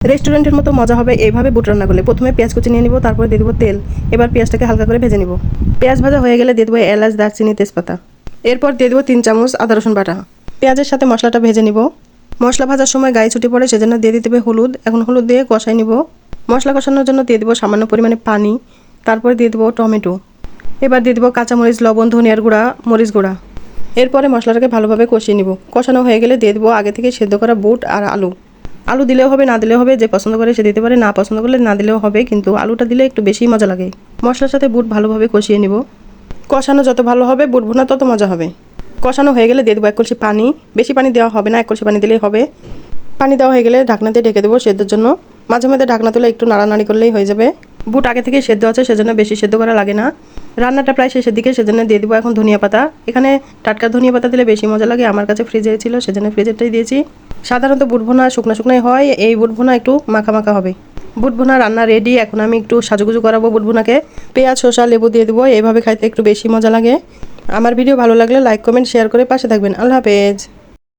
রেস্টুরেন্টের মতো মজা হবে এইভাবে বুট রান্না করলে। প্রথমে পেঁয়াজ কুচি নিয়ে নিব, তারপরে দিয়ে দেবো তেল। এবার পেঁয়াজটাকে হালকা করে ভেজে নিব। পেঁয়াজ ভাজা হয়ে গেলে দিয়ে দেবো এলাচ, দারচিনি, তেজপাতা। এরপর দিয়ে দেবো 3 চামচ আদা রসুন বাটা। পেঁয়াজের সাথে মশলাটা ভেজে নিব। মশলা ভাজার সময় গায়ে ছুটে পড়ে, সেজন্য দিয়ে দিতে হবে হলুদ। এখন হলুদ দিয়ে কষাই নিব। মশলা কষানোর জন্য দিয়ে দেবো সামান্য পরিমাণে পানি। তারপরে দিয়ে দেবো টমেটো। এবার দিয়ে দেবো কাঁচামরিচ, লবণ, ধনিয়ার গুঁড়া, মরিচ গুঁড়া। এরপরে মশলাটাকে ভালোভাবে কষিয়ে নিব। কষানো হয়ে গেলে দিয়ে দেবো আগে থেকে সেদ্ধ করা বুট আর আলু। আলু দিলেও হবে, না দিলেও হবে, যে পছন্দ করে সে দিতে পারে, না পছন্দ করলে না দিলেও হবে, কিন্তু আলুটা দিলে একটু বেশি মজা লাগে। মশলার সাথে বুট ভালোভাবে কষিয়ে নিব। কষানো যত ভালো হবে বুট ভুনা তত মজা হবে। কষানো হয়ে গেলে দিয়ে দেবো 1 কলসি পানি। বেশি পানি দেওয়া হবে না, 1 কলসি পানি দিলেই হবে। পানি দেওয়া হয়ে গেলে ঢাকনা দিয়ে ঢেকে দেবো সেদ্ধর জন্য। মাঝে মাঝে ঢাকনা তুলে একটু নাড়ানাড়ি করলেই হয়ে যাবে। বুট আগে থেকে সেদ্ধ আছে, সেজন্য বেশি সেদ্ধ করা লাগে না। রান্নাটা প্রায় শেষের দিকে, সেজন্য দিয়ে দেবো এখন ধনিয়া পাতা। এখানে টাটকা ধনিয়া পাতা দিলে বেশি মজা লাগে। আমার কাছে ফ্রিজে ছিল, সেজন্য ফ্রিজেরটাই দিয়েছি। সাধারণত বুট ভুনা শুকনো শুকনোই হয়, এই বুট ভুনা একটু মাখা মাখা হবে। বুট ভুনা রান্না রেডি। এখন আমি একটু সাজুগুজু করাবো বুট ভুনাকে। পেঁয়াজ, শসা, লেবু দিয়ে দেবো। এইভাবে খাইতে একটু বেশি মজা লাগে। আমার ভিডিও ভালো লাগলে লাইক, কমেন্ট, শেয়ার করে পাশে থাকবেন। আল্লাহ হাফেজ।